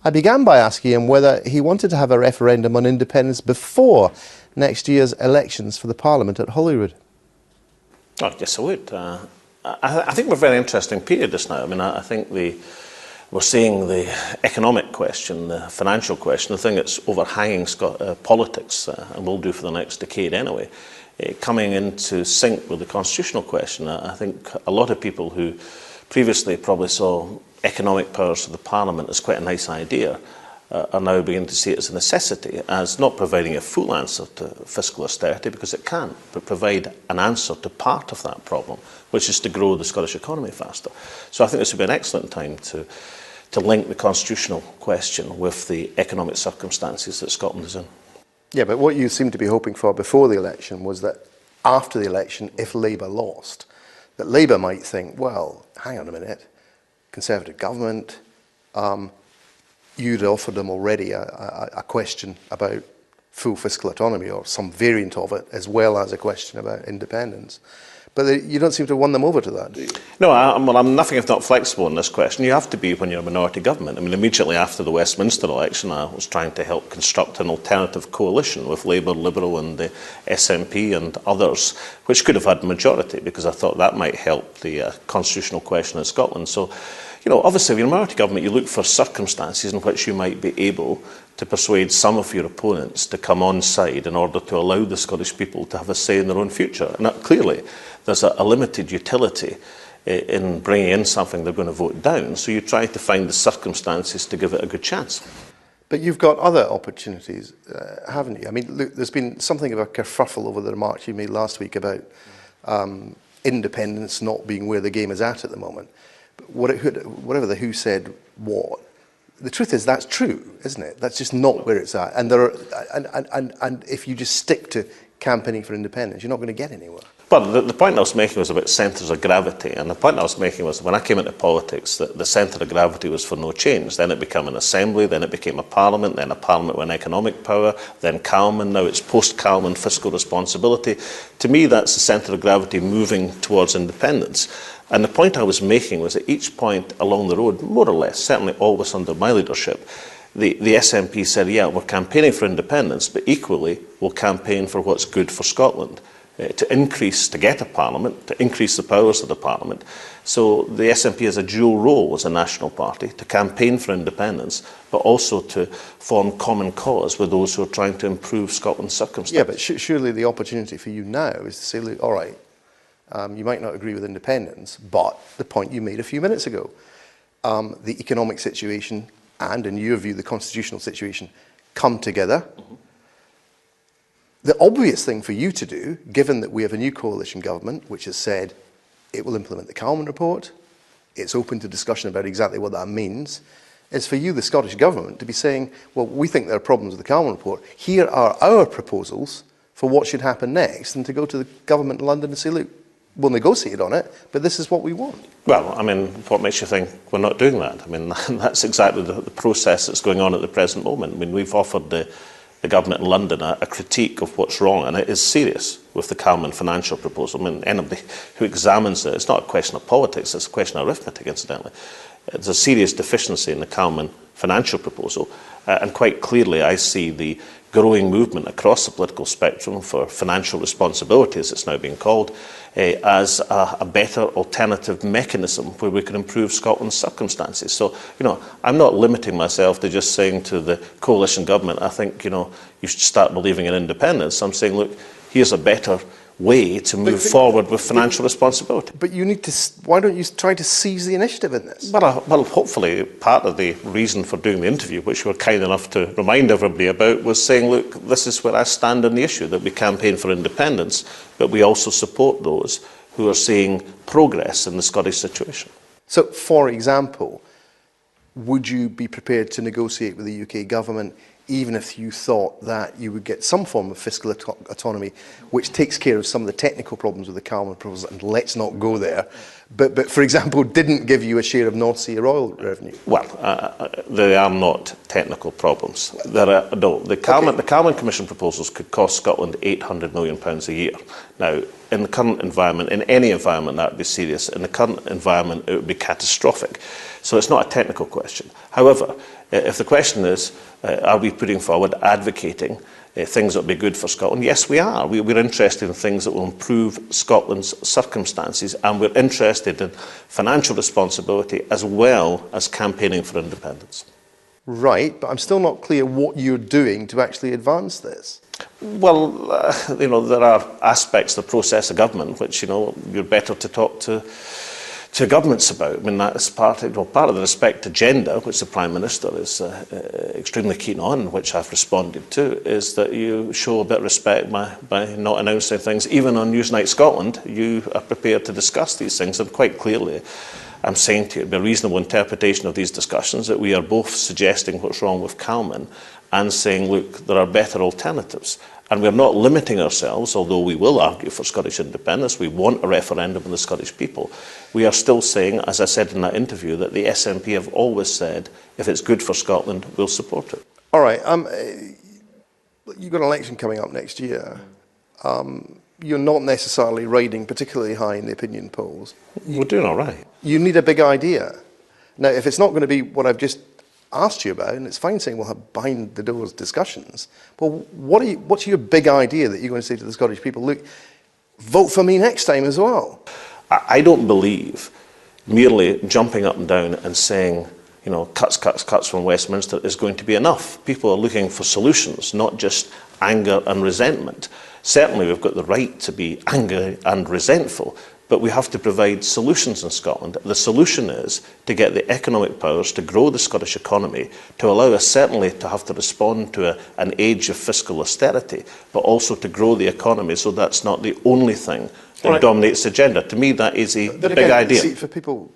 I began by asking him whether he wanted to have a referendum on independence before next year's elections for the Parliament at Holyrood. Oh, yes, I would. I think we're a very interesting period just now. I mean, I think we're seeing the economic question, the financial question, the thing that's overhanging politics, and will do for the next decade anyway, coming into sync with the constitutional question. I think a lot of people who previously probably saw economic powers of the Parliament as quite a nice idea are now beginning to see it as a necessity, as not providing a full answer to fiscal austerity, because it can't, but provide an answer to part of that problem, which is to grow the Scottish economy faster. So I think this would be an excellent time to link the constitutional question with the economic circumstances that Scotland is in. Yeah, but what you seem to be hoping for before the election was that after the election, if Labour lost, that Labour might think, well, hang on a minute, Conservative government, you'd offered them already a question about full fiscal autonomy or some variant of it, as well as a question about independence. But you don't seem to have won them over to that, do you? No, I'm nothing if not flexible in this question. You have to be when you're a minority government. I mean, immediately after the Westminster election, I was trying to help construct an alternative coalition with Labour, Liberal and the SNP and others, which could have had a majority, because I thought that might help the constitutional question in Scotland. So, you know, obviously, if you're a minority government, you look for circumstances in which you might be able to persuade some of your opponents to come on side in order to allow the Scottish people to have a say in their own future. And that, clearly, there's a limited utility in bringing in something they're going to vote down. So you try to find the circumstances to give it a good chance. But you've got other opportunities, haven't you? I mean, look, there's been something of a kerfuffle over the remarks you made last week about independence not being where the game is at the moment. But whatever the who said what, the truth is that's true, isn't it? That's just not where it's at. And and if you just stick to campaigning for independence, you're not going to get anywhere. Well, the point I was making was about centres of gravity, and the point I was making was when I came into politics, the centre of gravity was for no change. Then it became an assembly, then it became a parliament, then a parliament with economic power, then Calmond, now it's post-Calmond fiscal responsibility. To me, that's the centre of gravity moving towards independence. And the point I was making was at each point along the road, more or less, certainly always under my leadership, the SNP said, yeah, we're campaigning for independence, but equally we'll campaign for what's good for Scotland. To get a parliament, to increase the powers of the parliament. So the SNP has a dual role as a national party, to campaign for independence, but also to form common cause with those who are trying to improve Scotland's circumstances. Yeah, but surely the opportunity for you now is to say, look, all right, you might not agree with independence, but the point you made a few minutes ago, the economic situation and, in your view, the constitutional situation come together. Mm-hmm. The obvious thing for you to do, given that we have a new coalition government, which has said it will implement the Calmond report, it's open to discussion about exactly what that means, is for you, the Scottish government, to be saying, well, we think there are problems with the Calmond report, here are our proposals for what should happen next, and to go to the government in London and say, look, we'll negotiate on it, but this is what we want. Well, I mean, what makes you think we're not doing that? I mean, that's exactly the process that's going on at the present moment. I mean, we've offered the government in London a critique of what's wrong, and it is serious with the Calmond financial proposal. I mean, anybody who examines it, it's not a question of politics, it's a question of arithmetic, incidentally. There's a serious deficiency in the Calmond financial proposal, and quite clearly I see the growing movement across the political spectrum for financial responsibility, as it's now being called, as a better alternative mechanism where we can improve Scotland's circumstances. So, you know, I'm not limiting myself to just saying to the coalition government, I think, you know, you should start believing in independence. I'm saying, look, here's a better way to move forward with financial responsibility. But you need to, why don't you try to seize the initiative in this? Well, hopefully part of the reason for doing the interview, which you were kind enough to remind everybody about, was saying, look, this is where I stand on the issue, that we campaign for independence, but we also support those who are seeing progress in the Scottish situation. So, for example, would you be prepared to negotiate with the UK government even if you thought that you would get some form of fiscal autonomy, which takes care of some of the technical problems with the Calmond proposal, and let's not go there, but for example, didn't give you a share of North Sea oil revenue? Well, they are not technical problems. The Salmond Commission proposals could cost Scotland £800 million a year. Now, in the current environment, in any environment, that would be serious. In the current environment, it would be catastrophic. So it's not a technical question. However, if the question is, are we putting forward advocating things that will be good for Scotland? Yes, we are. We're interested in things that will improve Scotland's circumstances, and we're interested in financial responsibility as well as campaigning for independence. Right, but I'm still not clear what you're doing to actually advance this. Well, there are aspects of the process of government which, you're better to talk to governments about. I mean, that's part of the respect agenda, which the Prime Minister is extremely keen on, which I've responded to, is that you show a bit of respect by not announcing things. Even on Newsnight Scotland, you are prepared to discuss these things, and quite clearly, I'm saying to you, it'd be a reasonable interpretation of these discussions that we are both suggesting what's wrong with Salmond and saying, look, there are better alternatives. And we're not limiting ourselves, although we will argue for Scottish independence. We want a referendum on the Scottish people. We are still saying, as I said in that interview, that the SNP have always said, if it's good for Scotland, we'll support it. All right. You've got an election coming up next year. You're not necessarily riding particularly high in the opinion polls. We're doing all right. You need a big idea. Now, if it's not going to be what I've just asked you about, and it's fine saying we'll have behind the doors discussions, well, what's your big idea that you're going to say to the Scottish people? Look, vote for me next time as well. I don't believe merely jumping up and down and saying, cuts from Westminster is going to be enough. People are looking for solutions, not just anger and resentment. Certainly we've got the right to be angry and resentful, but we have to provide solutions in Scotland. The solution is to get the economic powers to grow the Scottish economy, to allow us certainly to have to respond to an age of fiscal austerity, but also to grow the economy so that's not the only thing that dominates the agenda. To me, that is a big idea. See, for people